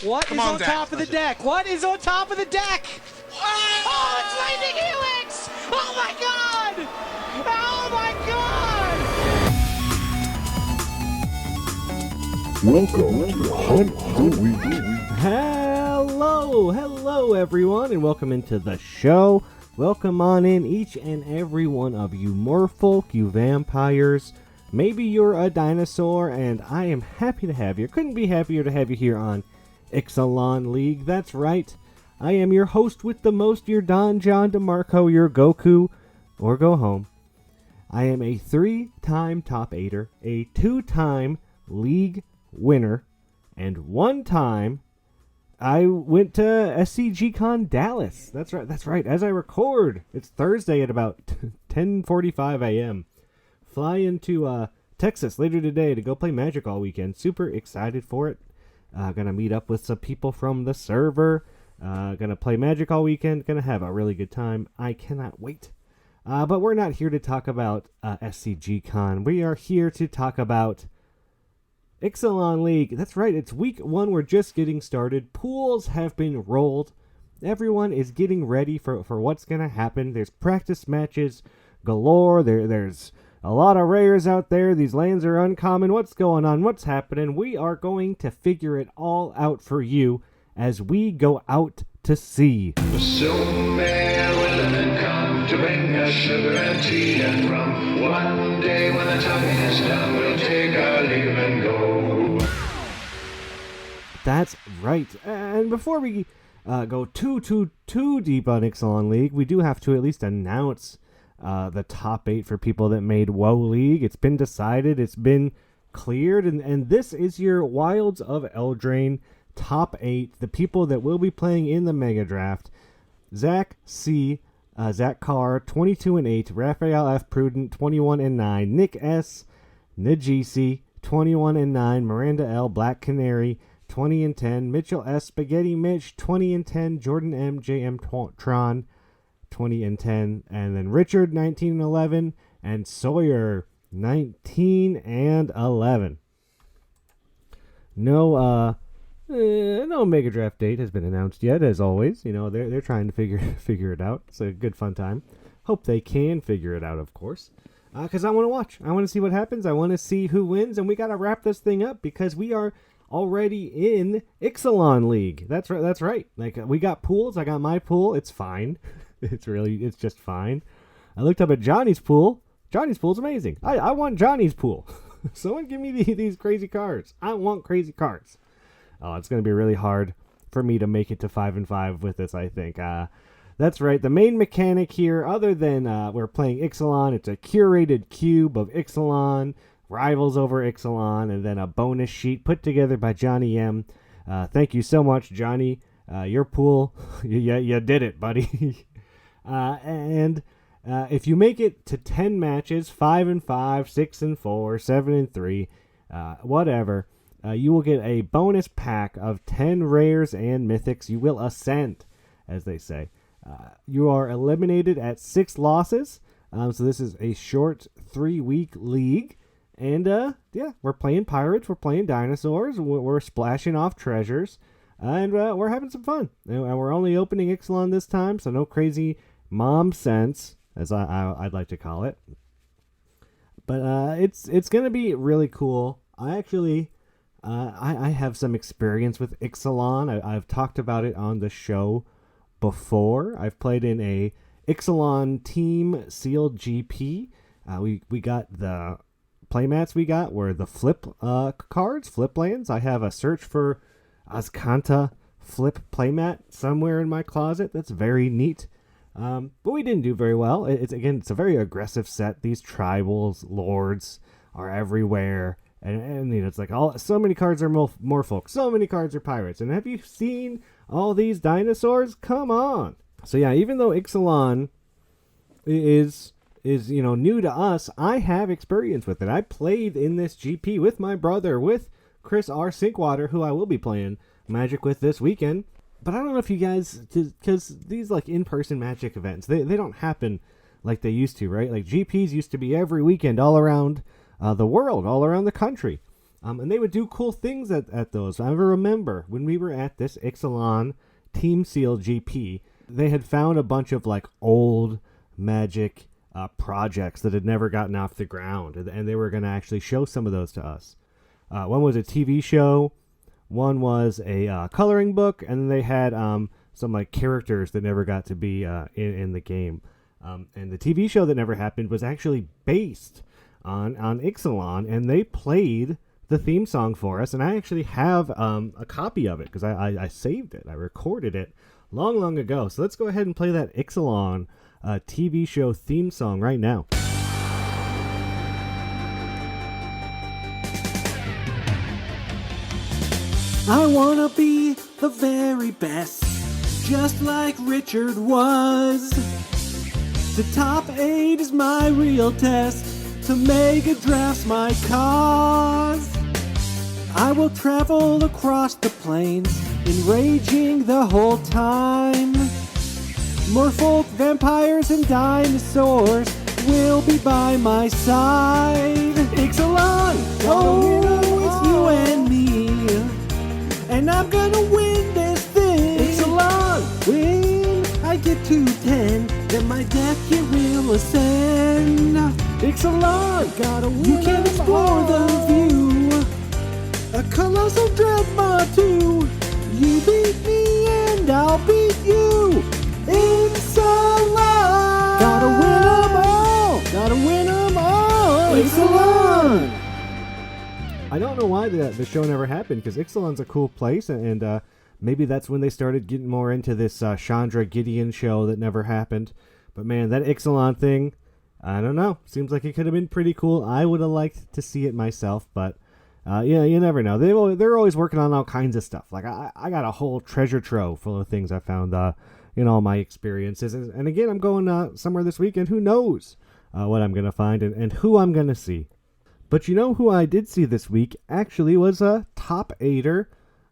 What is on top of the deck? What is on top of the deck? Oh, it's Lightning Helix! Oh my god! Oh my god! Welcome to Hunt the Week. Hello everyone, and welcome into the show. Welcome on in, each and every one of you merfolk, you vampires. Maybe you're a dinosaur, and I am happy to have you. Couldn't be happier to have you here on Ixalan League. That's right. I am your host with the most, your Don John DeMarco, your Goku, or go home. I am a 3-time top 8er, a 2-time league winner, and 1 time I went to SCGCon Dallas. That's right. As I record, it's Thursday at about 10:45 a.m. Fly into Texas later today to go play Magic all weekend. Super excited for it. Gonna meet up with some people from the server. Gonna play Magic all weekend. Gonna have a really good time. I cannot wait. But we're not here to talk about SCGCon. We are here to talk about Ixalan League. That's right, it's week 1. We're just getting started. Pools have been rolled. Everyone is getting ready for what's going to happen. There's practice matches galore. There's a lot of rares out there. These lands are uncommon. What's going on? What's happening? We are going to figure it all out for you as we go out to sea. Soon may women come to bring us sugar and tea and rum. One day when the talking is done, we'll take our leave and go. That's right. And before we go too deep on Ixalan League, we do have to at least announce the top 8 for people that made WoW League. It's been decided. It's been cleared. And this is your Wilds of Eldraine top 8. The people that will be playing in the Mega Draft. Zach C. Zach Carr, 22-8. Raphael F. Prudent, 21-9. Nick S. Najisi, 21-9. Miranda L. Black Canary, 20-10. Mitchell S. Spaghetti Mitch, 20-10. Jordan M. J.M. Tron, 20-10. And then Richard, 19-11. And Sawyer, 19-11. No Mega Draft date has been announced yet, as always. You know, they're trying to figure it out. It's a good fun time. Hope they can figure it out, of course. Because I want to watch. I want to see what happens. I want to see who wins. And we got to wrap this thing up because we are already in Ixalan League. That's right. Like, we got pools. I got my pool. It's fine. It's just fine. I looked up at Johnny's pool. Johnny's pool's amazing. I want Johnny's pool. Someone give me these crazy cards. I want crazy cards. Oh, it's going to be really hard for me to make it to 5-5 with this, I think. That's right. The main mechanic here, other than we're playing Ixalan, it's a curated cube of Ixalan, rivals over Ixalan, and then a bonus sheet put together by Johnny M. Thank you so much, Johnny. Your pool, you did it, buddy. And if you make it to 10 matches, 5-5, 6-4, 7-3, whatever, you will get a bonus pack of 10 rares and mythics. You will ascend, as they say. You are eliminated at 6 losses. So this is a short 3-week league. And we're playing pirates. We're playing dinosaurs. We're splashing off treasures. And we're having some fun. And we're only opening Ixalan this time, so no crazy mom sense, as I'd like to call it. But it's going to be really cool. I have some experience with Ixalan. I've talked about it on the show before. I've played in a Ixalan team sealed GP. We got the playmats we got were the flip cards, flip lands. I have a search for Azcanta flip playmat somewhere in my closet. That's very neat. But we didn't do very well. It's a very aggressive set. These tribals, lords are everywhere. And you know, it's like so many cards are merfolk, so many cards are pirates. And have you seen all these dinosaurs? Come on. So yeah, even though Ixalan is new to us, I have experience with it. I played in this GP with my brother, with Chris R. Sinkwater, who I will be playing Magic with this weekend. But I don't know if you guys, because these like in-person Magic events, they don't happen like they used to, right? Like GPs used to be every weekend all around the world, all around the country. And they would do cool things at those. I remember when we were at this Ixalan Team Seal GP, they had found a bunch of like old Magic projects that had never gotten off the ground, and they were going to actually show some of those to us. One was a TV show, one was a coloring book, and they had some like characters that never got to be in the game. And the TV show that never happened was actually based on Ixalan, and they played the theme song for us, and I actually have a copy of it because I saved it. I recorded it long ago. So let's go ahead and play that Ixalan TV show theme song right now. I wanna be the very best, just like Richard was. The top 8 is my real test, to Mega Draft's my cause. I will travel across the plains, enraging the whole time. Merfolk, vampires, and dinosaurs will be by my side. Ixalan, oh, it's you and me, and I'm gonna win this thing. Ixalan, when I get to 10, then my deck it will ascend. Ixalan, gotta win. You can explore the view. A colossal dreadnought too. You beat me and I'll beat you. Ixalan! Gotta win 'em all! Gotta win 'em all! Ixalan! I don't know why the show never happened, because Ixalan's a cool place, and maybe that's when they started getting more into this Chandra Gideon show that never happened. But man, that Ixalan thing, I don't know. Seems like it could have been pretty cool. I would have liked to see it myself, but yeah, you never know. They're always working on all kinds of stuff. Like I got a whole treasure trove full of things I found in all my experiences. And again, I'm going somewhere this weekend. Who knows what I'm going to find and who I'm going to see. But you know who I did see this week actually was a top 8er,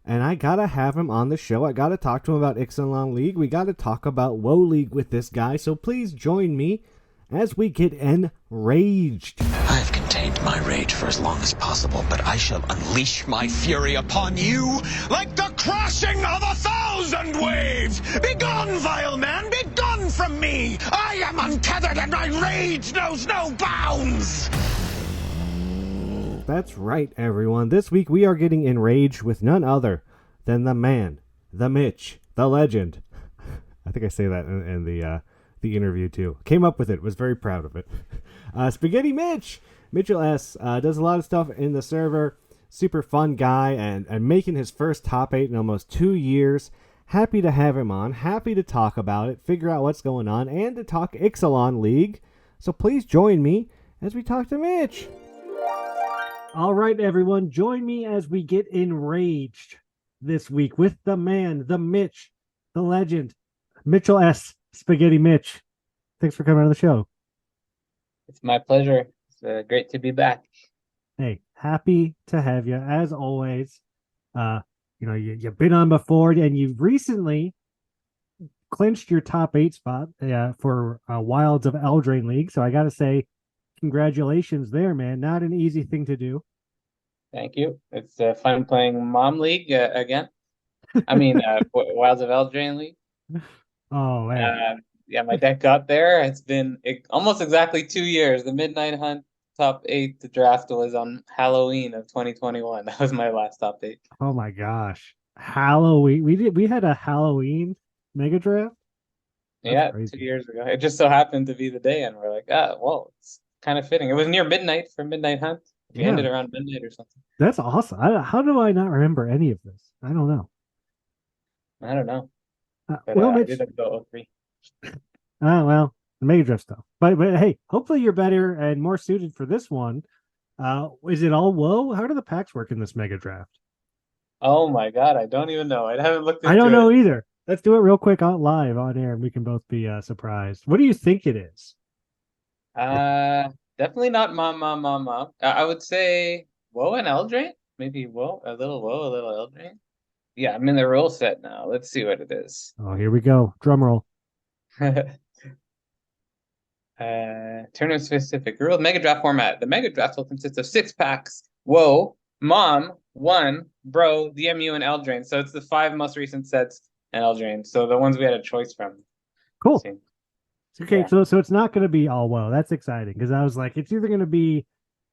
and I got to have him on the show. I got to talk to him about Ixalan League. We got to talk about WoW League with this guy. So please join me as we get enraged. I've contained my rage for as long as possible, but I shall unleash my fury upon you like the crashing of 1,000 waves! Begone, vile man! Begone from me! I am untethered and my rage knows no bounds! That's right, everyone. This week we are getting enraged with none other than the man, the Mitch, the legend. I think I say that in the interview too. Came up with it. Was very proud of it. Spaghetti Mitch. Mitchell S. Does a lot of stuff in the server. Super fun guy and making his first top 8 in almost 2 years. Happy to have him on. Happy to talk about it, figure out what's going on, and to talk Ixalan League. So please join me as we talk to Mitch. All right, everyone. Join me as we get enraged this week with the man, the Mitch, the legend, Mitchell S. Spaghetti Mitch. Thanks for coming on the show. It's my pleasure. It's great to be back. Hey, happy to have you as always. You've been on before, and you've recently clinched your top 8 spot for Wilds of Eldraine League. So I got to say, congratulations there, man. Not an easy thing to do. Thank you. It's fun playing Mom League again. I mean, Wilds of Eldraine League. Oh, man. Yeah, my deck got there. It's been almost exactly 2 years. The Midnight Hunt top 8 the draft was on Halloween of 2021. That was my last top 8. Oh my gosh. Halloween. We had a Halloween mega draft? That's crazy. 2 years ago. It just so happened to be the day, and we're like, well, it's kind of fitting. It was near midnight for Midnight Hunt. We ended around midnight or something. That's awesome. How do I not remember any of this? I don't know. I don't know. Mitch, I did go 03. well, the mega draft stuff. But hey, hopefully you're better and more suited for this one. Is it all WoW? How do the packs work in this mega draft? Oh my god, I don't even know. I haven't looked into it. I don't know it. either. Let's do it real quick live on air, and we can both be surprised. What do you think it is? Definitely not Mom. I would say WoW and Eldraine. Maybe WoW, a little Eldraine. Yeah, I'm in the rule set now. Let's see what it is. Oh, here we go. Drum roll. Tournament specific rule. Mega draft format. The mega draft will consist of 6 packs. WoW, Mom, one, Bro, DMU, and Eldraine. So it's the 5 most recent sets and Eldraine. So the ones we had a choice from. Cool. See. Okay, Yeah. so it's not going to be all woe. That's exciting because I was like, it's either going to be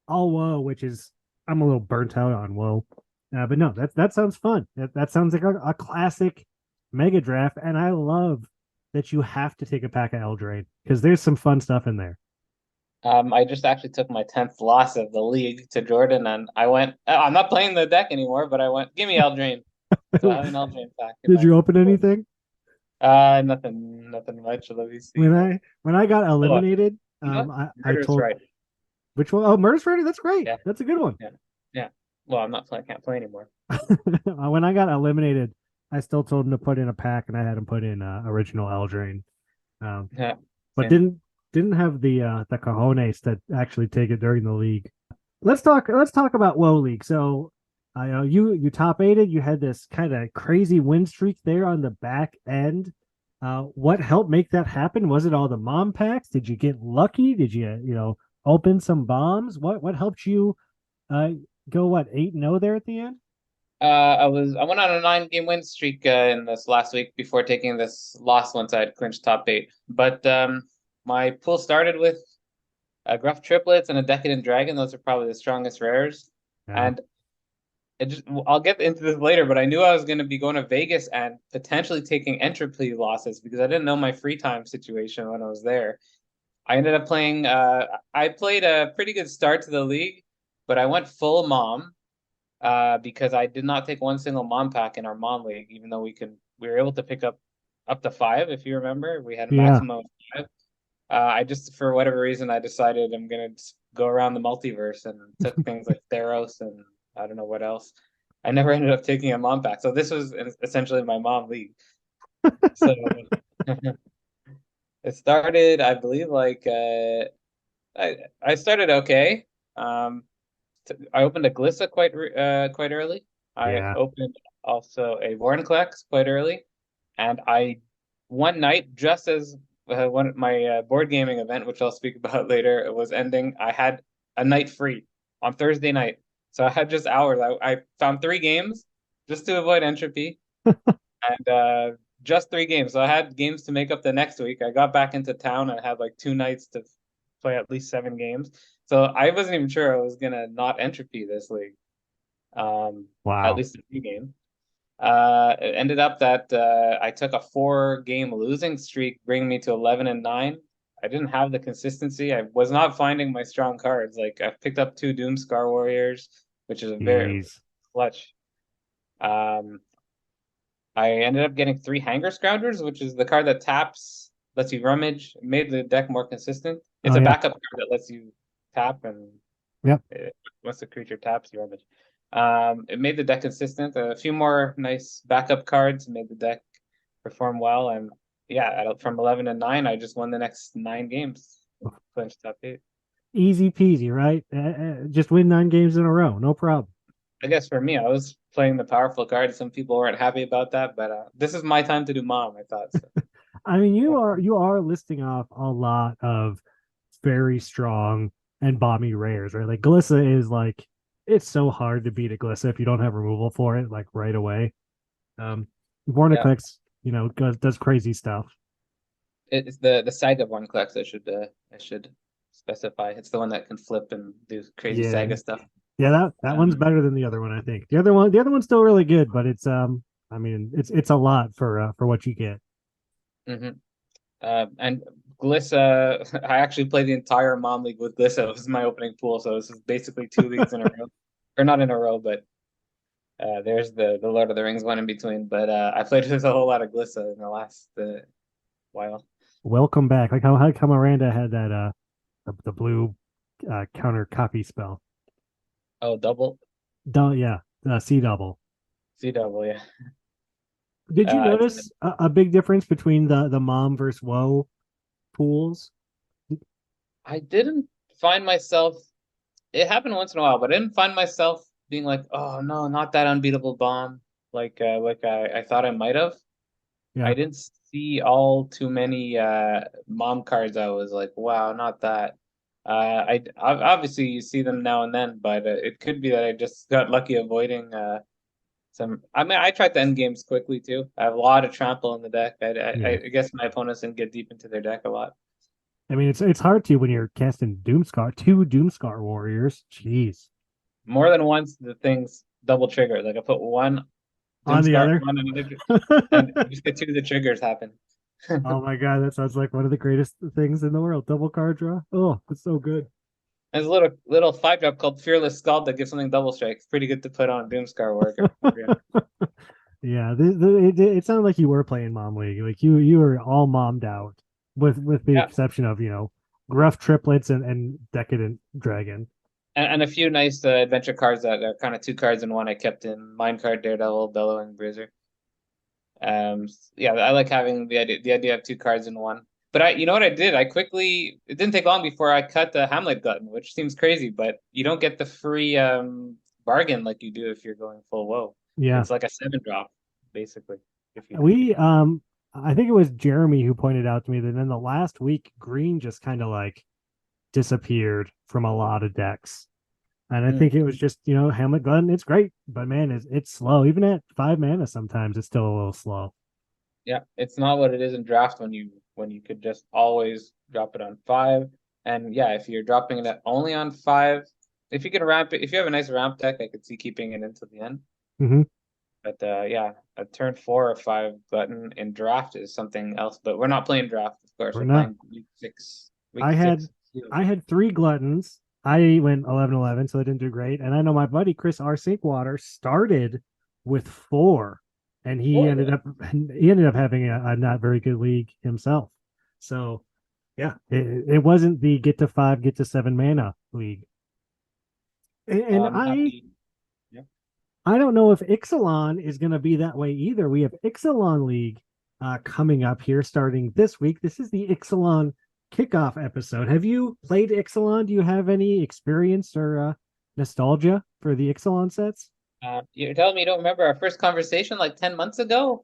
all woe, which is I'm a little burnt out on woe, but no, that sounds fun. That sounds like a classic mega draft, and I love that you have to take a pack of Eldraine because there's some fun stuff in there. I just actually took my 10th loss of the league to Jordan, and I went, I'm not playing the deck anymore, but I went, give me Eldraine. So I have an Eldraine pack in Did my. you open anything? Nothing much. Let me see. When I got Oh, eliminated, you know what? I Murder's told right. which one? Oh, Murder's Ready. That's great. Yeah, That's a good one. yeah, yeah. Well, I'm not playing. Can't play anymore. When I got eliminated, I still told him to put in a pack, and I had him put in original Eldraine. Um, Yeah, but same. didn't have the cojones to actually take it during the league. Let's talk about WoW League. So I know you top aided. You had this kind of crazy win streak there on the back end. What helped make that happen? Was it all the mom packs? Did you get lucky? Did you open some bombs? What helped you uh go 8-0 there at the end? I went on a 9 game win streak in this last week before taking this loss once I had clinched top 8. But my pool started with Gruff Triplets and a Decadent Dragon. Those are probably the strongest rares. Yeah. And I'll get into this later, but I knew I was going to be going to Vegas and potentially taking entropy losses because I didn't know my free time situation when I was there. I ended up playing. I played a pretty good start to the league, but I went full mom because I did not take one single mom pack in our mom league, even though we were able to pick up to 5. If you remember, we had a Yeah. maximum of 5. I just, for whatever reason, I decided I'm gonna just go around the multiverse and took things like Theros and I don't know what else. I never ended up taking a mom pack, so this was essentially my mom league. So it started, I believe, like I started okay. Um, I opened a Glissa quite early. I Yeah. opened also a Vorinclex quite early, and I one night just as one my board gaming event, which I'll speak about later, was ending. I had a night free on Thursday night, so I had just hours. I found 3 games just to avoid entropy, and just 3 games. So I had games to make up the next week. I got back into town and had like 2 nights to play at least 7 games. So I wasn't even sure I was gonna not entropy this league. At Wow. least a few games. It ended up that I took a 4 game losing streak, bringing me to 11-9. I didn't have the consistency. I was not finding my strong cards. Like I picked up 2 Doomscar Warriors, which is a very Jeez. clutch. Um, I ended up getting 3 Hanger Scroungers, which is the card that taps, lets you rummage, made the deck more consistent. It's Oh a yeah. backup card that lets you tap, and Yep. once the creature taps, you rummage. It made the deck consistent. A few more nice backup cards made the deck perform well, and yeah, from 11-9, I just won the next 9 games, clinched top 8. Easy peasy, right? Just win 9 games in a row. No problem. I guess for me, I was playing the powerful cards. Some people weren't happy about that, but this is my time to do mom, I thought. So. I mean, you are listing off a lot of very strong and bomby rares, right? Like Glissa is like it's so hard to beat a Glissa if you don't have removal for it, like right away. Um Yeah, Vornaclex, does crazy stuff. it's the Saga one collects. I should specify. It's the one that can flip and do crazy Yeah. Saga stuff. Yeah, that one's Um, better than the other one, I think. The other one's still really good, but it's I mean, it's a lot for what you get. mhm. And Glissa, I actually played the entire Mom League with Glissa. It was my opening pool, so this is basically 2 leagues in a row, or not in a row, but there's the Lord of the Rings one in between. But I played with a whole lot of Glissa in the last while. Welcome back. Like how come Miranda had that the blue counter copy spell. Oh, double Yeah, C double. CW, yeah. Did you It's notice a big difference between the mom versus woe pools? I didn't find myself. It happened once in a while, but I didn't find myself being like, "Oh no, not that unbeatable bomb," like I thought I might have. I Yeah. didn't see all too many mom cards. I was like, "Wow, not that." Obviously you see them now and then, but it could be that I just got lucky avoiding some. I mean, I tried to end games quickly too. I have a lot of trample in the deck. Yeah. I guess my opponents didn't get deep into their deck a lot. I mean, it's hard to when you're casting Doomscar, two Doomscar warriors. Jeez. More than once, the things double trigger. Like I put one On the Doomscar, other. one another, and you just get two of the triggers happen. Oh my god, that sounds like one of the greatest things in the world. Double card draw. Oh, it's so good. There's a little 5-drop called Fearless Scald that gives something double strike. It's pretty good to put on Doomscar worker. Yeah, it sounded like you were playing Mom League. Like you were all mommed out, with the Yeah. exception of Gruff Triplets and Decadent Dragon. And a few nice adventure cards that are kind of two cards in one. I kept in Minecart, Daredevil, Bellowing Bruiser. Yeah, I like having the idea of two cards in one. But you know what I did? It didn't take long before I cut the Hamlet Glutton, which seems crazy, but you don't get the free bargain like you do if you're going full WoW. Yeah, It's like a 7-drop, basically. If you we I think it was Jeremy who pointed out to me that in the last week, green just kind of like disappeared from a lot of decks. And I think it was just, Hamlet Glutton, it's great, but man, it's slow. Even at 5 mana, sometimes it's still a little slow. Yeah, it's not what it is in draft when you could just always drop it on 5. And yeah, if you're dropping it only on 5, if you can ramp it, if you have a nice ramp deck, I could see keeping it until the end. Mm-hmm. But yeah, a turn 4 or 5 button in draft is something else. But we're not playing draft, of course. We're We're not. playing week 6. Week I had 6. I had 3 Gluttons. I went 11-11, so I didn't do great. And I know my buddy Chris R. Sinkwater started with 4, and he ended up having a not very good league himself. So yeah, it wasn't the get to 5, get to 7 mana league. And Yeah. I don't know if Ixalan is going to be that way either. We have Ixalan League coming up here starting this week. This is the Ixalan kickoff episode. Have you played Ixalan? Do you have any experience or nostalgia for the Ixalan sets? You're telling me you don't remember our first conversation like 10 months ago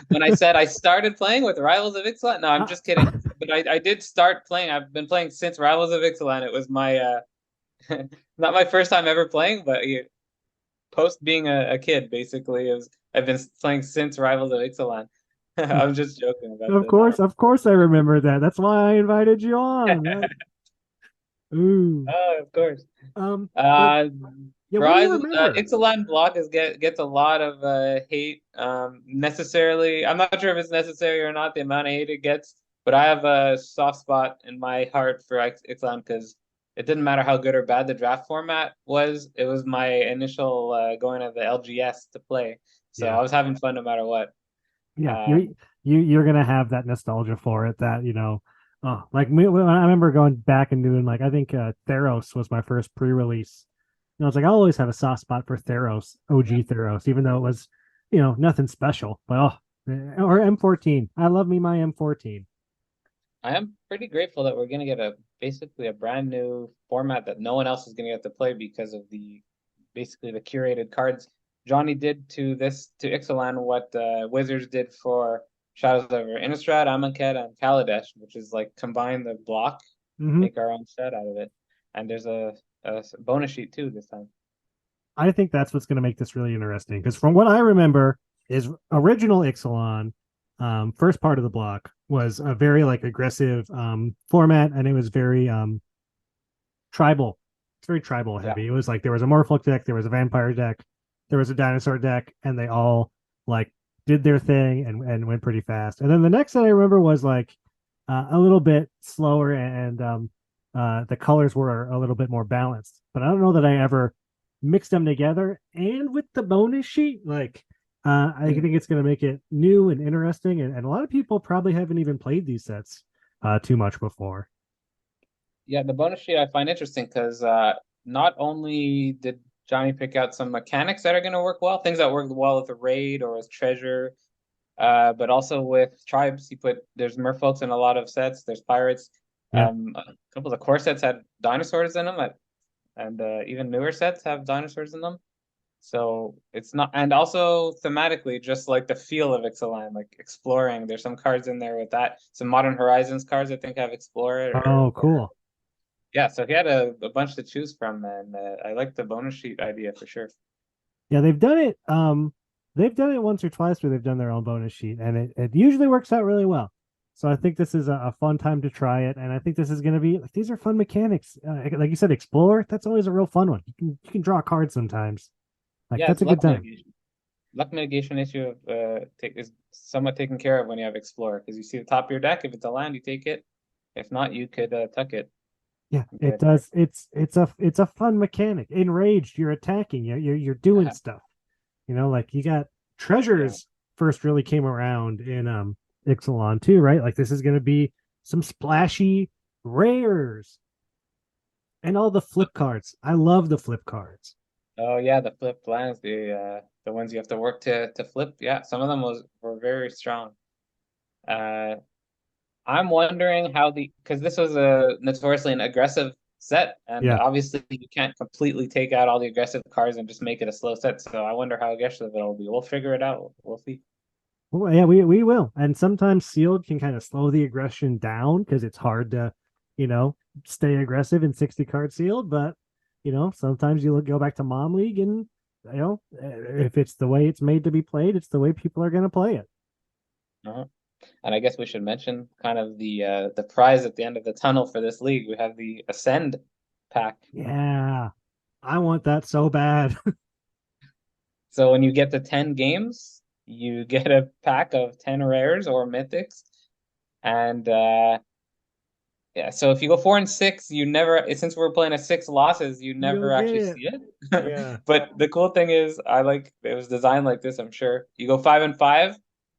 when I said I started playing with Rivals of Ixalan? No, I'm just kidding. But I did start playing. I've been playing since Rivals of Ixalan. It was my not my first time ever playing, but post being a kid, basically. I've been playing since Rivals of Ixalan. I'm just joking about Of course, I remember that. That's why I invited you on. Right? Ooh. Oh, of course. Yeah, what do you remember? Ixalan blog gets a lot of hate. Necessarily, I'm not sure if it's necessary or not. The amount of hate it gets, but I have a soft spot in my heart for Ixalan because it didn't matter how good or bad the draft format was. It was my initial going to the LGS to play, so I was having fun no matter what. Yeah, you're gonna have that nostalgia for it. That like me, when I remember going back and doing I think Theros was my first pre-release. And I was like, I'll always have a soft spot for Theros, OG Theros, even though it was nothing special. But or M14, I love me my M14. I am pretty grateful that we're gonna get basically a brand new format that no one else is gonna get to play because of basically the curated cards. Johnny did to Ixalan what Wizards did for Shadows over Innistrad, Amonkhet, and Kaladesh, which is combine the block, make our own set out of it. And there's a bonus sheet too this time. I think that's what's going to make this really interesting because from what I remember is original Ixalan, first part of the block was a very aggressive format, and it was very tribal. It's very tribal heavy. It was there was a Morphling deck, there was a vampire deck, there was a dinosaur deck, and they all did their thing and went pretty fast. And then the next that I remember was a little bit slower, and the colors were a little bit more balanced. But I don't know that I ever mixed them together. And with the bonus sheet, I think it's going to make it new and interesting. And a lot of people probably haven't even played these sets too much before. Yeah, the bonus sheet I find interesting because not only did Johnny pick out some mechanics that are going to work well, things that work well with a raid or as treasure, but also with tribes. There's merfolks in a lot of sets. There's pirates. Yeah. A couple of the core sets had dinosaurs in them, and even newer sets have dinosaurs in them. So it's not, and also thematically, just the feel of Ixalan, exploring. There's some cards in there with that. Some Modern Horizons cards I think have Explorer. Oh, cool. Yeah, so he had a bunch to choose from, and I like the bonus sheet idea for sure. Yeah, they've done it. They've done it once or twice where they've done their own bonus sheet, and it usually works out really well. So I think this is a fun time to try it, and I think this is going to be like these are fun mechanics. Like you said, explore. That's always a real fun one. You can draw cards sometimes. Like Yeah, that's it's a good luck time. mitigation. Luck mitigation issue of is somewhat taken care of when you have Explorer, because you see the top of your deck. If it's a land, you take it. If not, you could tuck it. Yeah, and it get does. It's a fun mechanic. Enraged, you're attacking. You're doing Yeah, stuff. Like you got yeah. treasures first really came around in Ixalan too, right? Like this is gonna be some splashy rares and all the flip cards. I love the flip cards. Oh yeah, the flip lands, the ones you have to work to flip. Yeah, some of them were very strong. Uh, I'm wondering how because this was a notoriously an aggressive set, and Yeah. obviously you can't completely take out all the aggressive cards and just make it a slow set. So I wonder how aggressive it'll be. We'll figure it out. We'll see. Well, yeah, we will. And sometimes sealed can kind of slow the aggression down because it's hard to, you know, stay aggressive in 60 card sealed. But, sometimes you go back to Mom League and, if it's the way it's made to be played, it's the way people are going to play it. Uh-huh. And I guess we should mention kind of the prize at the end of the tunnel for this league. We have the Ascend pack. Yeah. I want that so bad. So when you get to 10 games, you get a pack of 10 rares or mythics. And yeah, so if you go 4 and 6, you never, since we're playing a 6 losses, you You never don't get actually it. see it. Yeah. But the cool thing is, it was designed like this, I'm sure. You go 5 and 5,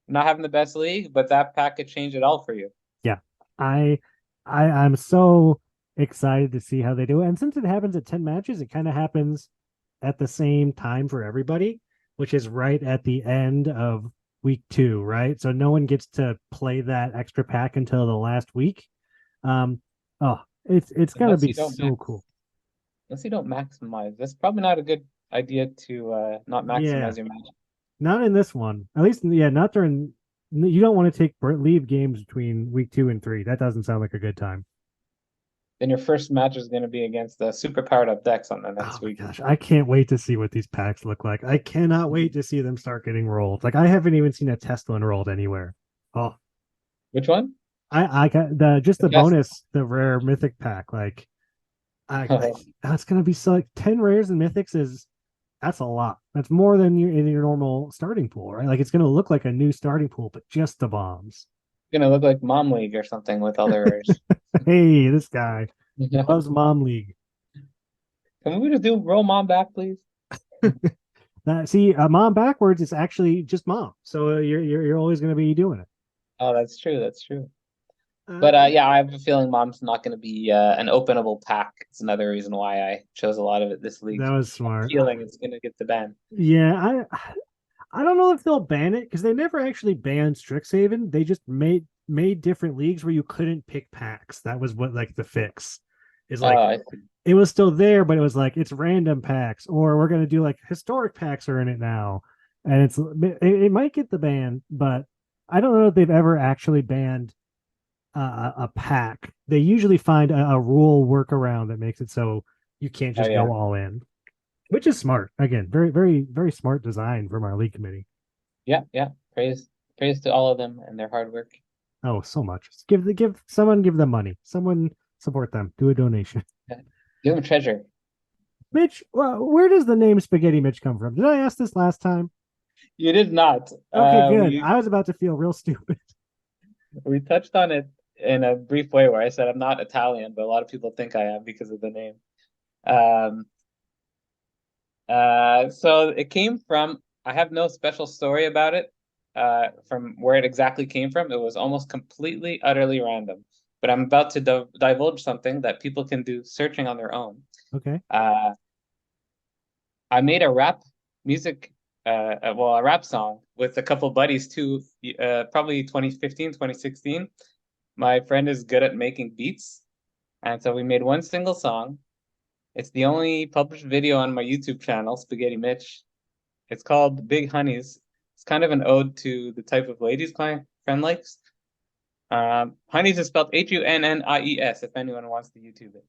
not having the best league, but that pack could change it all for you. Yeah. I I'm so excited to see how they do it. And since it happens at 10 matches, it kind of happens at the same time for everybody, which is right at the end of week 2, right? So no one gets to play that extra pack until the last week. Um, oh, it's gonna Unless be you don't so cool. unless you don't maximize. That's probably not a good idea to not Yeah, maximize your match. not in this one. At least, yeah, not during. You don't want to leave games between week 2 and 3. That doesn't sound like a good time. Then your first match is going to be against the super powered up decks on the Oh next my week. gosh, I can't wait to see what these packs look like. I cannot wait to see them start getting rolled. Like I haven't even seen a test one rolled anywhere. Oh, Which one? I got just The the test. bonus, the rare mythic pack. Like that's gonna be so like 10 rares and mythics that's a lot. That's more than in your normal starting pool, right? Like it's gonna look like a new starting pool, but just the bombs. Gonna look like Mom League or something with others. Hey, this guy Can loves Mom League. we just do roll Mom back, please? See, Mom backwards is actually just Mom, so you're always gonna be doing it. Oh, that's true. That's true. Uh, But yeah, I have a feeling Mom's not going to be an openable pack. It's another reason why I chose a lot of it this league. that was I have a smart. feeling it's going to get the ban. Yeah, I don't know if they'll ban it because they never actually banned Strixhaven. They just made different leagues where you couldn't pick packs. That was what like the fix is like. I see. It was still there, but it was like it's random packs, or we're gonna do like historic packs are in it now, and it might get the ban, but I don't know if they've ever actually banned a pack. They usually find a rule workaround that makes it so you can't Oh just yeah, go all in, which is smart. Again, very very very smart design from our league committee. yeah, yeah. Praise to all of them and their hard work. Oh, so much. Give them money. Someone support them. Do a donation. Yeah. Give them treasure. Mitch, well, where does the name Spaghetti Mitch come from? Did I ask this last time? You did not. Okay, good. We I was about to feel real stupid. we touched on it in a brief way where I said I'm not Italian, but a lot of people think I am because of the name. Um, so it came from, I have no special story about it, from where it exactly came from. It was almost completely, utterly random. But I'm about to divulge something that people can do searching on their own. Okay. I made a rap music, a rap song with a couple buddies too, probably 2015, 2016. My friend is good at making beats. And so we made one single song. It's the only published video on my YouTube channel, Spaghetti Mitch. It's called Big Honeys. It's kind of an ode to the type of ladies my friend likes. Honeys is spelled Hunnies, if anyone wants to YouTube it.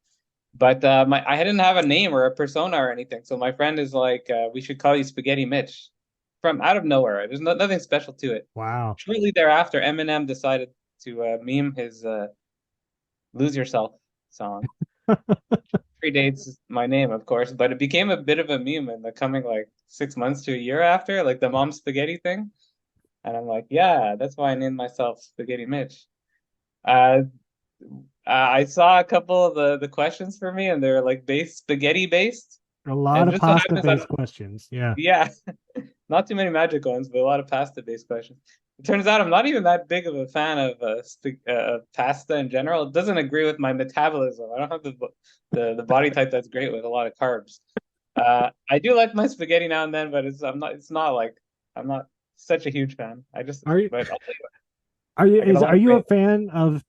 But I didn't have a name or a persona or anything. So my friend is like, we should call you Spaghetti Mitch, from out of nowhere. There's nothing special to it. Wow. Shortly thereafter, Eminem decided to meme his "Lose Yourself" song. Predates my name, of course, but it became a bit of a meme in the coming like 6 months to a year after, like the mom spaghetti thing. And I'm like, yeah, that's why I named myself Spaghetti Mitch. Uh, I saw a couple of the questions for me, and they're like spaghetti based, A lot and of just so pasta happens based questions. Yeah. yeah, not too many magic ones, but a lot of pasta based questions. It turns out I'm not even that big of a fan of pasta in general. It doesn't agree with my metabolism. I don't have the body type that's great with a lot of carbs. I do like my spaghetti now and then, but it's not like I'm not such a huge fan. I just Are you but I'll tell you what, are you I get a lot are of you a great. fan of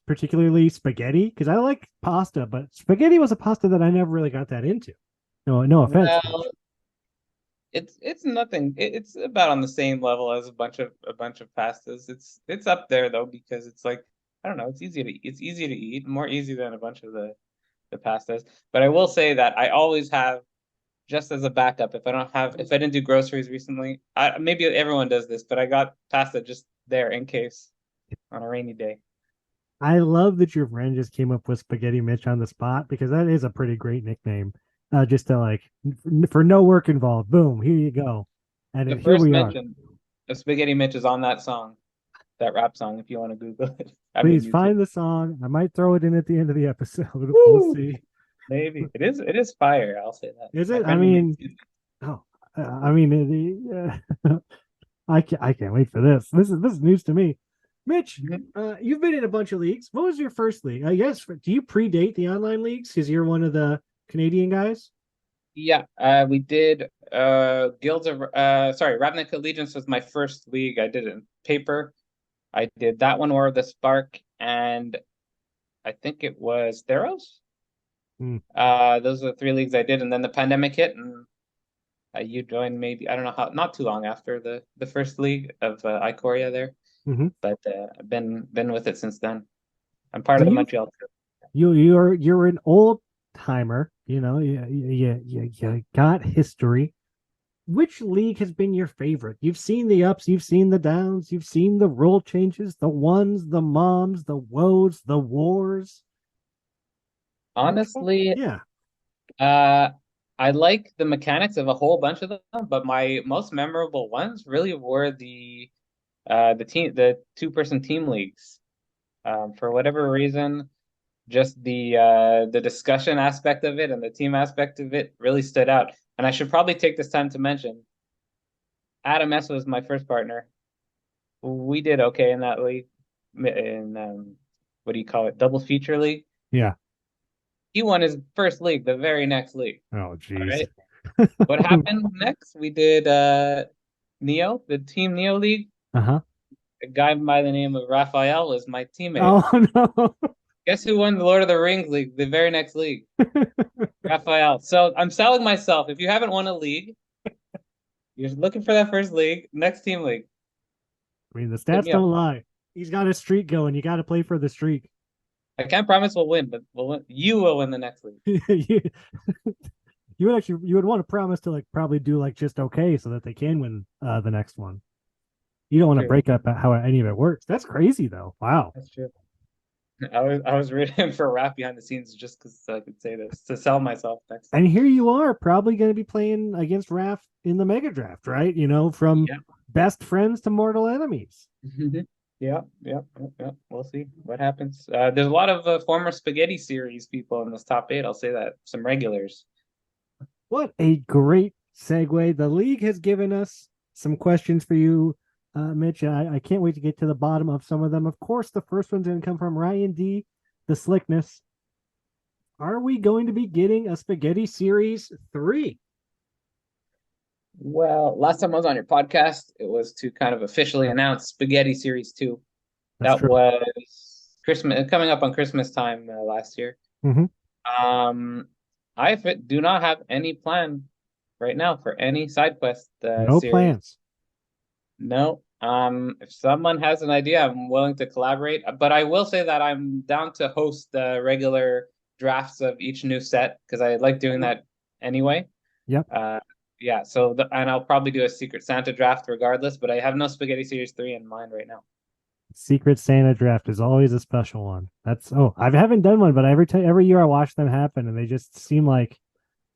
particularly spaghetti? Because I like pasta, but spaghetti was a pasta that I never really got that into. No offense, Well, Mitch. it's nothing. It's about on the same level as a bunch of pastas. It's up there though because it's like I don't know. It's easy to eat, more easy than a bunch of the pastas. But I will say that I always have just as a backup if I didn't do groceries recently. Maybe everyone does this, but I got pasta just there in case on a rainy day. I love that your friend just came up with Spaghetti Mitch on the spot because that is a pretty great nickname. Just to like for no work involved. Boom, here you go, and The here first we are. mention of Spaghetti Mitch is on that song, that rap song. If you want to Google it, I mean Please YouTube. find the song. I might throw it in at the end of the episode. We'll Woo! see. Maybe it is. It is fire. I'll say that. Is My it? I friend will make mean, it. oh, I mean, I can't wait for this. This is news to me. Mitch, Mhm. you've been in a bunch of leagues. What was your first league? I guess. Do you predate the online leagues because you're one of the Canadian guys? Yeah, we did. Guilds of sorry, Ravnica Allegiance was my first league. I did it in paper. I did that one, War of the Spark, and I think it was Theros. Hmm. Those are the three leagues I did, and then the pandemic hit, and you joined maybe I don't know how, not too long after the first league of Ikoria there, Mm-hmm. but I've been with it since then. I'm part So of the Montreal trip. you're an old timer. You know, you got history. Which league has been your favorite? You've seen the ups, you've seen the downs, you've seen the rule changes, the ones, the moms, the woes, the wars. Which one? Honestly, Yeah. Uh, I like the mechanics of a whole bunch of them, but my most memorable ones really were the two-person team leagues. For whatever reason, just the discussion aspect of it and the team aspect of it really stood out. And I should probably take this time to mention Adam S was my first partner. We did okay in that league, in what do you call it, double feature league. Yeah. He won his first league, the very next league. Oh, All jeez. right. What happened next? We did Neo, the Team Neo League. Uh-huh. A guy by the name of Raphael was my teammate. Oh no. Guess who won the Lord of the Rings League, the very next league? Raphael. So I'm selling myself. If you haven't won a league, you're looking for that first league, next team league. I mean, the Hit stats me up. don't lie. He's got a streak going. You got to play for the streak. I can't promise we'll win, but we'll win. You will win the next league. you, you would want to promise to like probably do like just okay so that they can win the next one. You don't want to True. break up how any of it works. That's crazy though. Wow. That's true. I was rooting for rap behind the scenes just because I could say this to sell myself next time. And here you are, probably going to be playing against Raph in the Mega Draft, right? You know, from Yeah. best friends to mortal enemies. Yeah. We'll see what happens. There's a lot of former Spaghetti series people in this top eight. I'll say that. Some regulars. What a great segue. The league has given us some questions for you, Mitch. I can't wait to get to the bottom of some of them. Of course, the first one's going to come from Ryan D. The Slickness. Are we going to be getting a Spaghetti Series 3? Well, last time I was on your podcast, it was to kind of officially announce Spaghetti Series 2. That's That true. was Christmas, coming up on Christmas time last year. Mhm. I do not have any plan right now for any side quest No series. plans. No. If someone has an idea, I'm willing to collaborate. But I will say that I'm down to host regular drafts of each new set because I like doing that anyway. Yep. Yeah. So and I'll probably do a Secret Santa draft regardless, but I have no Spaghetti Series 3 in mind right now. Secret Santa draft is always a special one. I haven't done one, but every year I watch them happen, and they just seem like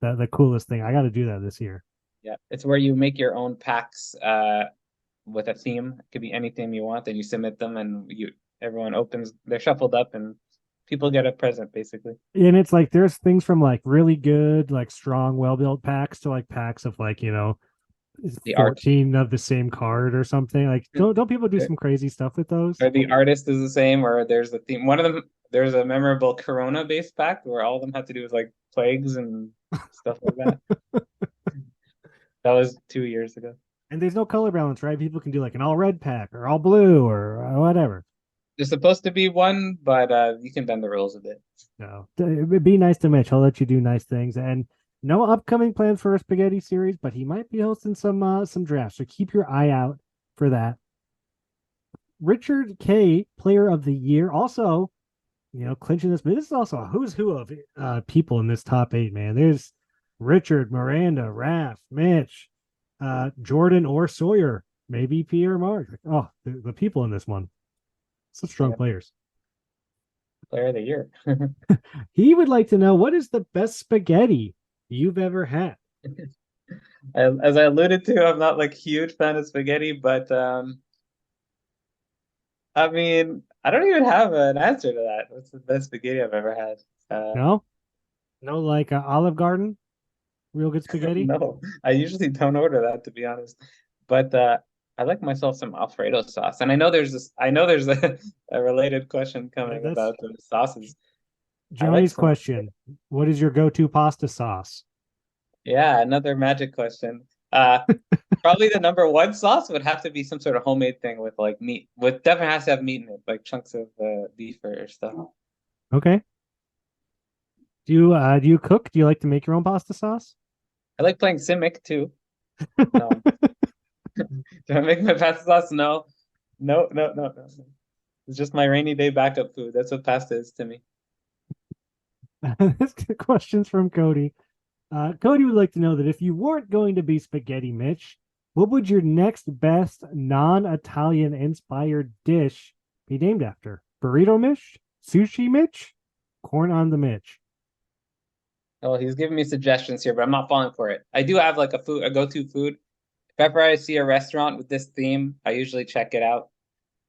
the coolest thing. I got to do that this year. Yeah, it's where you make your own packs with a theme. It could be any theme you want, and you submit them, and everyone opens. They're shuffled up, and people get a present basically. And it's like there's things from like really good, like strong, well-built packs to like packs of like, The art 14 of the same card or something. Like don't people do some crazy stuff with those? or the artist is the same, or there's a theme. One of them, there's a memorable Corona based pack where all of them had to do with like plagues and stuff like that. That was 2 years ago. And there's no color balance, right? People can do like an all red pack or all blue or whatever. There's supposed to be one, but you can bend the rules a bit. No, it'd be nice to Mitch. I'll let you do nice things. And no upcoming plans for a spaghetti series, but he might be hosting some drafts. So keep your eye out for that. Richard K, Player of the Year, also, clinching this. But this is also a who's who of people in this top 8. Man, there's Richard, Miranda, Raph, Mitch, Jordan, or Sawyer, maybe Pierre, Mark. Oh, the people in this one. Such strong players. Player of the Year. He would like to know, what is the best spaghetti you've ever had? As I alluded to, I'm not like huge fan of spaghetti, but I mean, I don't even have an answer to that. What's the best spaghetti I've ever had? No, like Olive Garden, real good spaghetti. No, I usually don't order that to be honest. But I like myself some Alfredo sauce, and I know there's a related question coming about the sauces. Johnny's question: what is your go-to pasta sauce? Yeah, another magic question. Probably the number one sauce would have to be some sort of homemade thing with like meat. With definitely has to have meat in it, like chunks of beef or stuff. Okay. Do you cook? Do you like to make your own pasta sauce? I like playing Simic too. Do I make my pasta sauce? No. No. It's just my rainy day backup food. That's what pasta is to me. Questions from Cody. Cody would like to know that if you weren't going to be Spaghetti Mitch, what would your next best non-Italian inspired dish be named after? Burrito Mitch? Sushi Mitch? Corn on the Mitch? Oh, he's giving me suggestions here, but I'm not falling for it. I do have like a go-to food. If ever I see a restaurant with this theme, I usually check it out.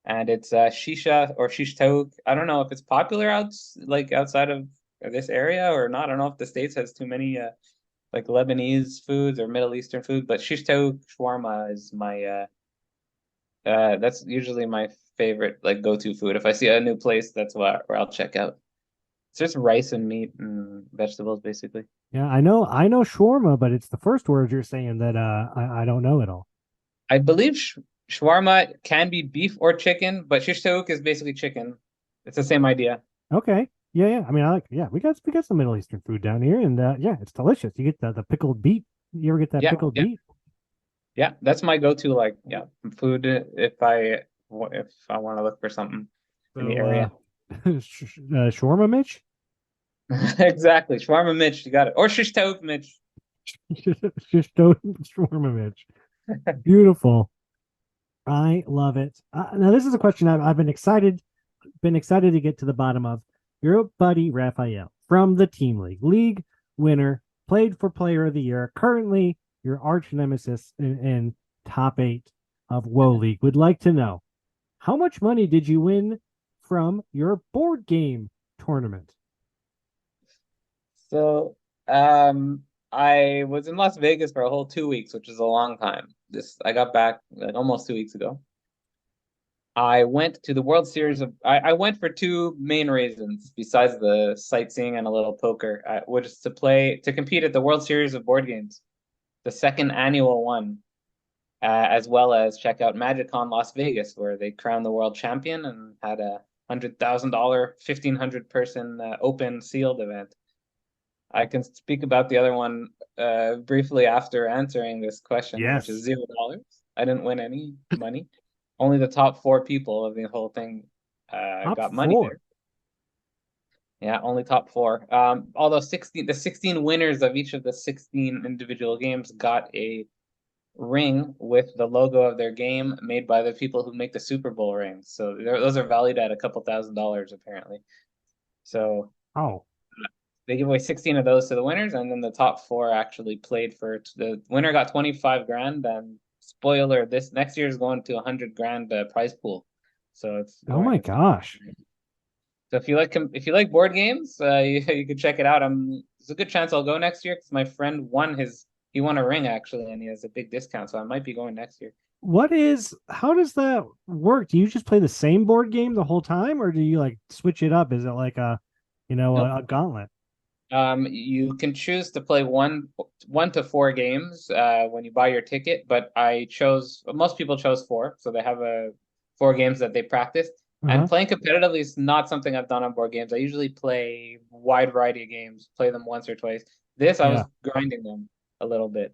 And it's shisha or shish taouk. I don't know if it's popular outside of this area or not. I don't know if the States has too many like Lebanese foods or Middle Eastern food, but shish taouk shawarma is my that's usually my favorite like go-to food. If I see a new place, that's where I'll check out. It's just rice and meat and vegetables, basically. Yeah, I know shawarma, but it's the first word you're saying that I don't know at all. I believe shawarma can be beef or chicken, but shish taouk is basically chicken. It's the same idea. Okay. Yeah. I mean, we got some Middle Eastern food down here, and it's delicious. You get the pickled beet. You ever get that pickled beet? Yeah, that's my go-to food if I want to look for something in the area. Shawarma Mitch? Exactly. Shawarma Mitch, you got it. Or shish taouk Mitch. Shish taouk shawarma Mitch. Beautiful. I love it. Now this is a question I've been excited to get to the bottom of. Your buddy Raphael from the Team League winner, played for Player of the Year, currently your arch nemesis in top 8 of WoW League, would like to know, how much money did you win from your board game tournament? So, I was in Las Vegas for a whole 2 weeks, which is a long time. I got back like almost 2 weeks ago. I went to the World Series I went for two main reasons besides the sightseeing and a little poker, which is to compete at the World Series of board games, the second annual one, as well as check out MagicCon Las Vegas, where they crowned the world champion and had a $100,000, 1,500 person open sealed event. I can speak about the other one briefly after answering this question, yes. Which is $0. I didn't win any money. Only the top 4 people of the whole thing got money there. Yeah, only top four. Although the 16 winners of each of the 16 individual games got a ring with the logo of their game made by the people who make the Super Bowl rings. So those are valued at a couple $1,000s apparently. So Oh, they give away 16 of those to the winners, and then the top four actually played for the winner got 25 grand. And spoiler, this next year is going to 100 grand prize pool. So it's oh my gosh. so if you like board games, you could check it out. There's a good chance I'll go next year because my friend he won a ring actually, and he has a big discount, so I might be going next year. How does that work? Do you just play the same board game the whole time, or do you like switch it up? Is it like Nope. a gauntlet? You can choose to play one to four games when you buy your ticket, but most people chose four, so they have four games that they practice. Uh-huh. And playing competitively is not something I've done on board games. I usually play a wide variety of games, play them once or twice. I was Yeah. grinding them a little bit.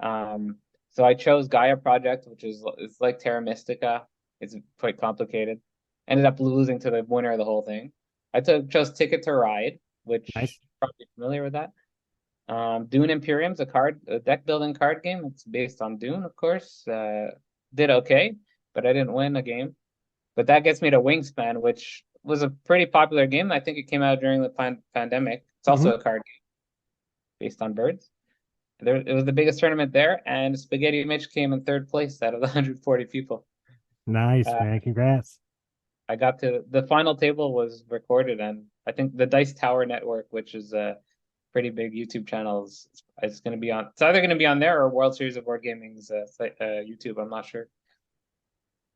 So I chose Gaia Project, it's like Terra Mystica. It's quite complicated. Ended up losing to the winner of the whole thing. Chose Ticket to Ride, which Nice. probably familiar with that. Dune Imperium's a deck building card game. It's based on Dune, of course. Did okay, but I didn't win a game. But that gets me to Wingspan, which was a pretty popular game. I think it came out during the pandemic. It's also a card game based on birds. It was the biggest tournament there, and Spaghetti Mitch came in third place out of the 140 people. Nice, Uh, man. Congrats. I got to the final table was recorded, and I think the Dice Tower Network, which is a pretty big YouTube channel, is going to be on. It's either going to be on there or World Series of Board Gaming's YouTube. I'm not sure.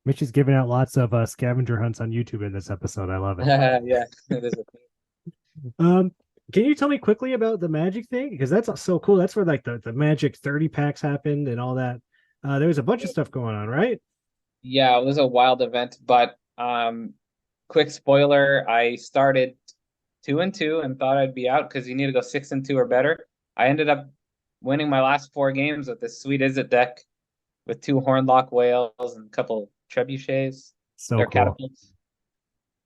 Mitch is giving out lots of scavenger hunts on YouTube in this episode. I love it. Yeah, it is a thing. Can you tell me quickly about the Magic thing? Because that's so cool. That's where like the Magic 30 packs happened and all that. There was a bunch of stuff going on, right? Yeah, it was a wild event, but quick spoiler, I started 2-2 and thought I'd be out because you need to go 6-2 or better. I ended up winning my last four games with this sweet Izzet deck with two Hornlock whales and a couple trebuchets. So They're cool. catapults.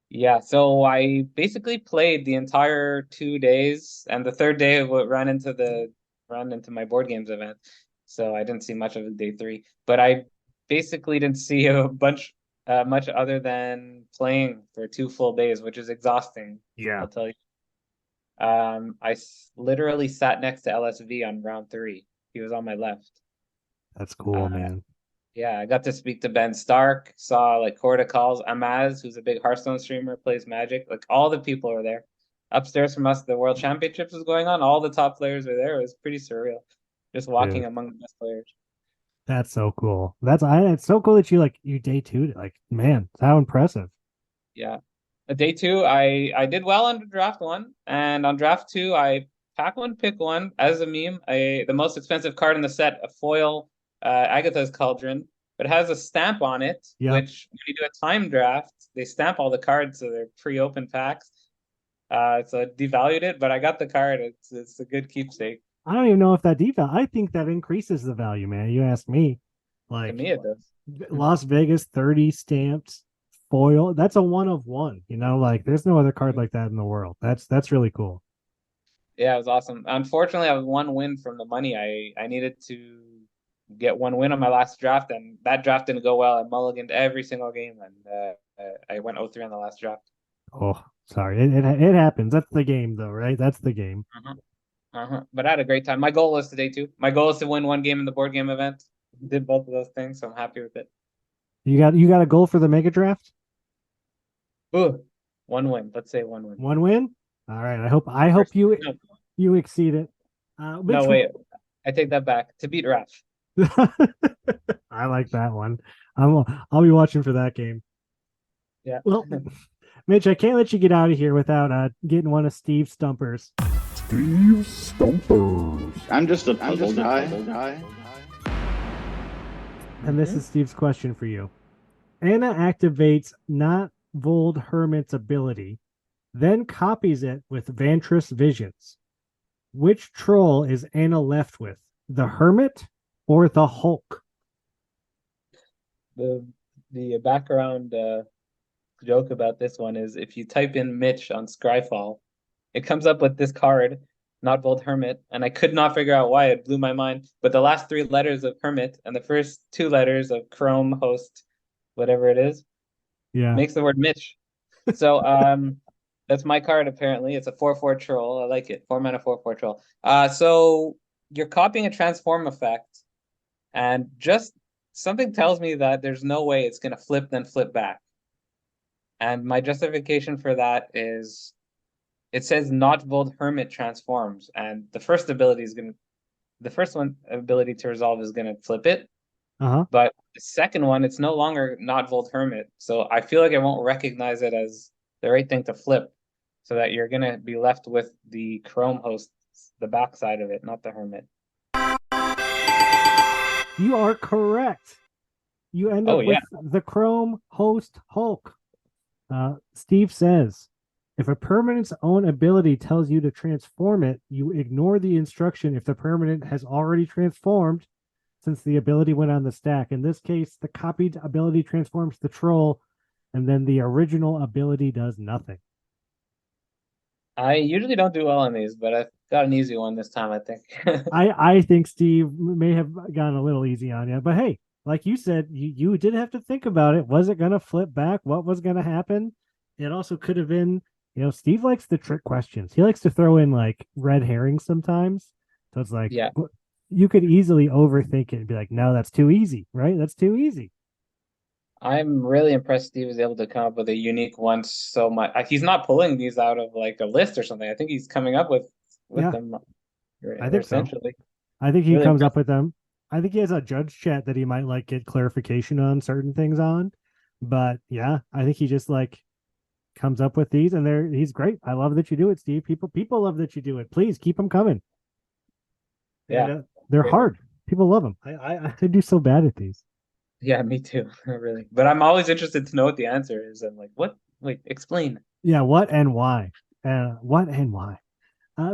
Yeah, so I basically played the entire 2 days, and the third day would run into my board games event. So I didn't see much of day three, but I basically didn't see much other than playing for 2 full days, which is exhausting. Yeah. I'll tell you. Literally sat next to LSV on round three. He was on my left. That's cool, man. Yeah, I got to speak to Ben Stark, saw like Corda Calls, Amaz, who's a big Hearthstone streamer, plays Magic. Like all the people are there. Upstairs from us, the World Championships was going on. All the top players were there. It was pretty surreal. Just walking Dude. among the best players. That's so cool. It's so cool that you day two. Like, man, how impressive. Yeah. Day two, I did well on draft one, and on draft two, I pack one, pick one as a meme. The most expensive card in the set, a foil Agatha's Cauldron, but it has a stamp on it, Yep. which when you do a time draft, they stamp all the cards, so they're pre-open packs. So I devalued it, but I got the card. It's a good keepsake. I don't even know if that deval. I think that increases the value, man. You ask me. To Like me, it does. Las Vegas 30 stamped foil. That's a one of one. Like there's no other card like that in the world. That's really cool. Yeah, it was awesome. Unfortunately, I was one win from the money. I needed to get one win on my last draft, and that draft didn't go well. I mulliganed every single game, and I went 0-3 on the last draft. Oh, sorry. It happens. That's the game, though, right? That's the game. But I had a great time. My goal was today too. My goal is to win one game in the board game event. Did both of those things, so I'm happy with it. You got a goal for the mega draft? Ooh, one win. Let's say one win. One win? All right. I hope you exceed it. No, wait. I take that back. To beat Raf. I like that one. I'll be watching for that game. Yeah. Well, Mitch, I can't let you get out of here without getting one of Steve's stumpers. Steve Stumpers. I'm just a puzzle guy. And this is Steve's question for you. Anna activates Not Vold Hermit's ability, then copies it with Vantress Visions. Which troll is Anna left with? The Hermit or the Hulk? The background joke about this one is if you type in Mitch on Scryfall, it comes up with this card, Not Bold Hermit, and I could not figure out why. It blew my mind. But the last 3 letters of Hermit and the first 2 letters of Chrome host, whatever it is, makes the word Mitch. So that's my card apparently. It's a 4/4 troll. I like it. 4 mana 4/4 troll. So you're copying a transform effect, and just something tells me that there's no way it's gonna flip then flip back. And my justification for that is it says Not Bold Hermit transforms, and the first ability to resolve is gonna flip it. But the second one, it's no longer Not Bold Hermit. So I feel like I won't recognize it as the right thing to flip. So that you're gonna be left with the Chrome host, the backside of it, not the Hermit. You are correct. You end up with the Chrome host Hulk. Steve says, if a permanent's own ability tells you to transform it, you ignore the instruction if the permanent has already transformed, since the ability went on the stack. In this case, the copied ability transforms the troll, and then the original ability does nothing. I usually don't do well on these, but I got an easy one this time, I think. I think Steve may have gone a little easy on you, but hey, like you said, you did have to think about it. Was it going to flip back? What was going to happen? It also could have been, Steve likes the trick questions. He likes to throw in like red herrings sometimes. So it's like, you could easily overthink it and be like, no, that's too easy, right? That's too easy. I'm really impressed Steve was able to come up with a unique one so much. He's not pulling these out of like a list or something. I think he's coming up with them. I think essentially. So. I think he really comes up with them. I think he has a judge chat that he might like get clarification on certain things on. But yeah, I think he just like comes up with these, and he's great. I love that you do it, Steve. People love that you do it. Please keep them coming. Yeah, and, they're hard. People love them. I do so bad at these. Yeah, me too. Really. But I'm always interested to know what the answer is. I'm like, what? Wait, explain. Yeah, what and why? What and why?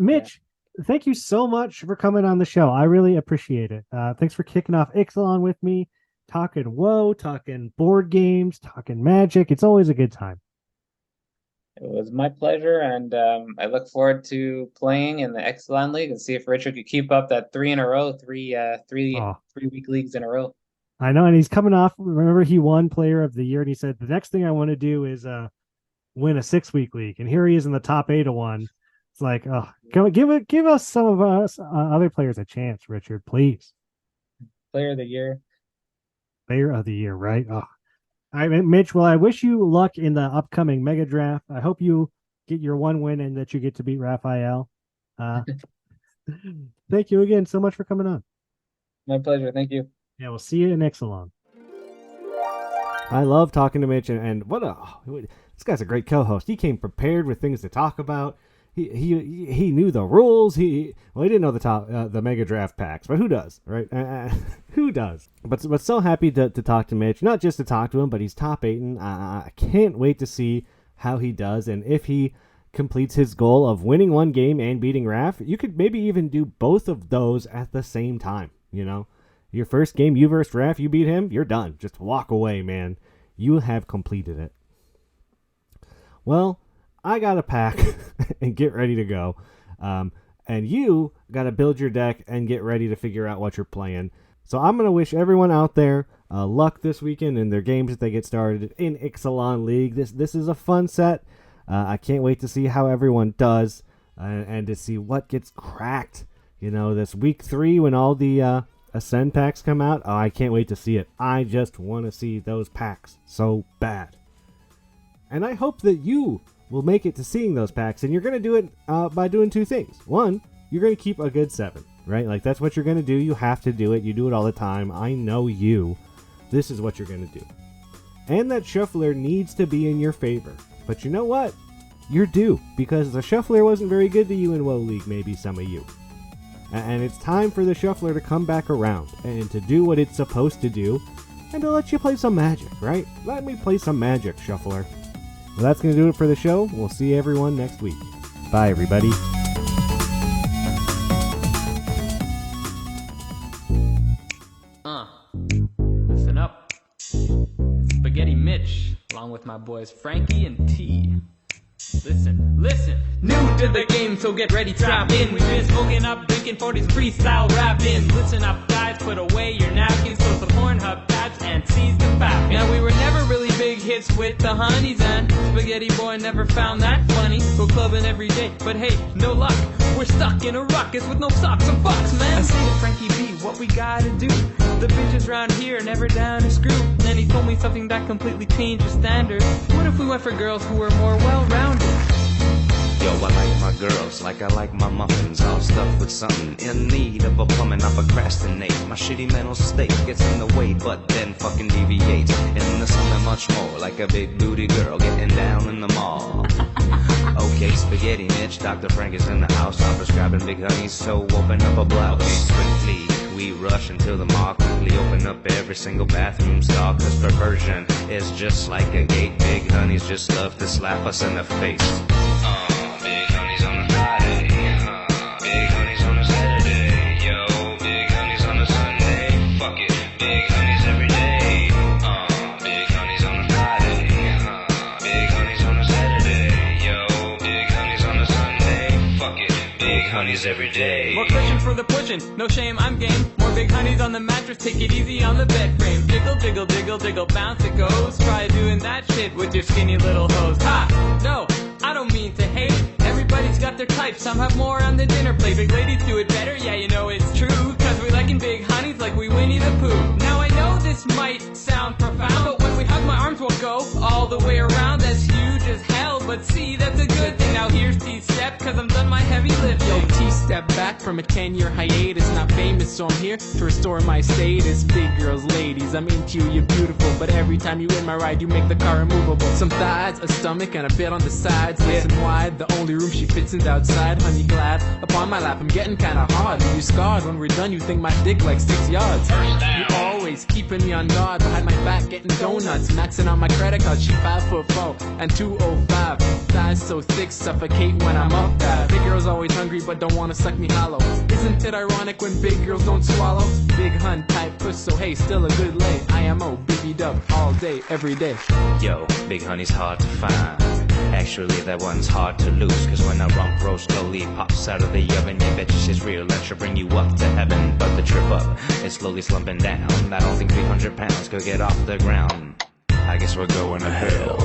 Mitch, thank you so much for coming on the show. I really appreciate it. Thanks for kicking off Ixalan with me, talking WoW, talking board games, talking Magic. It's always a good time. It was my pleasure, and I look forward to playing in the Ixalan League and see if Richard could keep up that 3 in a row, three week leagues in a row. I know, and he's coming off. Remember, he won Player of the Year, and he said the next thing I want to do is win a 6-week league, and here he is in the top 8 of one. It's like, oh, give us some of us other players a chance, Richard, please. Player of the Year. Player of the Year, right? Oh. All right, Mitch. Well, I wish you luck in the upcoming Mega Draft. I hope you get your 1 win and that you get to beat Raphael. Thank you again so much for coming on. My pleasure. Thank you. Yeah, we'll see you next Ixalan. I love talking to Mitch, and this guy's a great co-host. He came prepared with things to talk about. He knew the rules. He didn't know the Mega Draft packs, but who does, right? Who does? But so happy to talk to Mitch. Not just to talk to him, but he's top 8, and I can't wait to see how he does, and if he completes his goal of winning 1 game and beating Raph. You could maybe even do both of those at the same time. Your first game, you versus Raph, you beat him, you're done. Just walk away, man. You have completed it. Well, I got to pack and get ready to go. And you got to build your deck and get ready to figure out what you're playing. So I'm going to wish everyone out there luck this weekend in their games that they get started in Ixalan League. This is a fun set. I can't wait to see how everyone does and to see what gets cracked. This week 3 when all the Ascend packs come out. Oh, I can't wait to see it. I just want to see those packs so bad. And I hope that you will make it to seeing those packs, and you're going to do it by doing 2 things. 1, you're going to keep a good 7, right? Like, that's what you're going to do. You have to do it. You do it all the time. I know you. This is what you're going to do. And that shuffler needs to be in your favor. But you know what? You're due, because the shuffler wasn't very good to you in WoW League, maybe some of you. And it's time for the shuffler to come back around and to do what it's supposed to do and to let you play some Magic, right? Let me play some Magic, shuffler. Well, that's going to do it for the show. We'll see everyone next week. Bye, everybody. Listen up. Spaghetti Mitch, along with my boys Frankie and T. Listen. New to the game, so get ready, strap in. We've been smoking up, drinking 40s, freestyle rapping. Listen up, guys, put away your napkins, close the Pornhub tabs, and seize the fact. Now, we were never really big hits with the honeys, and Spaghetti Boy never found that funny. Go clubbing every day, but hey, no luck. We're stuck in a ruckus with no socks and bucks, man. I say to Frankie B, what we gotta do? The bitches round here never down to screw. And he told me something that completely changed the standard. What if we went for girls who were more well-rounded? Yo, I like my girls like I like my muffins, all stuffed with something in need of a plumbing. I procrastinate, my shitty mental state gets in the way, but then fucking deviates in the summer much more like a big booty girl getting down in the mall. Okay, Spaghetti Mitch, Dr. Frank is in the house, I'm prescribing big honeys, so open up a blouse. Okay, swiftly we rush into the mall, quickly open up every single bathroom stall, cause perversion is just like a gate. Big honeys just love to slap us in the face. Big honeys on a Friday, big honeys on a Saturday, yo, big honeys on a Sunday, fuck it, big honeys every day, big honeys on a Friday, big honeys on a Saturday, yo, big honeys on a Sunday, fuck it, big honeys every day. More cushion for the pushing, no shame, I'm game. More big honeys on the mattress, take it easy on the bed frame. Jiggle, jiggle, jiggle, jiggle, bounce it goes. Try doing that shit with your skinny little hose. Ha! No! I don't mean to hate. Everybody's got their type. Some have more on the dinner plate. Big ladies do it better. Yeah, you know it's true. Cause we liking big honeys like we Winnie the Pooh. Now I know this might sound profound, but when we hug my arms won't go all the way around. That's huge as hell, but see, that's a good thing. Now here's T-Step, cause I'm done my heavy lifting. Yo, T-Step back from a 10-year hiatus. Not famous, so I'm here to restore my status. Big girls, ladies, I'm into you, you're beautiful. But every time you in my ride, you make the car immovable. Some thighs, a stomach, and a bit on the sides. Nice and wide, the only room she fits is outside. Honey glad, upon my lap, I'm getting kinda hard. You scarred, when we're done, you think my dick like 6 yards. You always keeping me on guard, behind my back, getting donuts. Maxing out my credit card, she 5'4" and 205. Thighs so thick, suffocate when I'm up that. Big girls always hungry, but don't wanna suck me hollow. Isn't it ironic when big girls don't swallow? Big hun type puss, so hey, still a good lay. IMO, Biggie Dub, all day, every day. Yo, big honey's hard to find. Actually, that one's hard to lose, cause when a rump roast slowly pops out of the oven, you bet she's real and she'll bring you up to heaven. But the trip up is slowly slumping down. I don't think 300 pounds could get off the ground. I guess we're going to hell.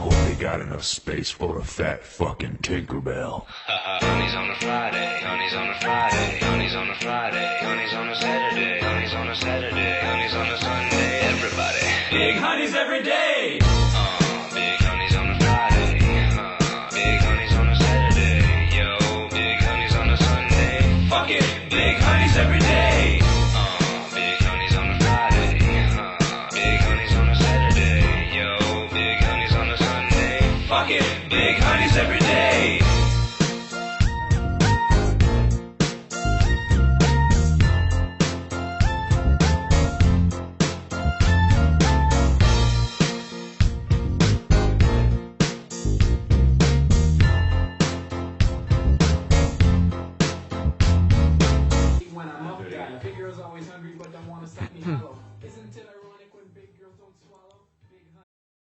Hope they got enough space for a fat fucking Tinkerbell. Honey's on a Friday, honey's on a Friday, honey's on a Friday, honey's on a Saturday, honey's on a Saturday, honey's on a Sunday. Everybody, Big honeys every day! big honey's on a Friday, big honey's on a Saturday, yo, big honey's on a Sunday. Fuck it, big honeys every day! Big honey's on a Friday, big honey's on a Saturday, yo, big honey's on a Sunday. Fuck it, big honeys every day!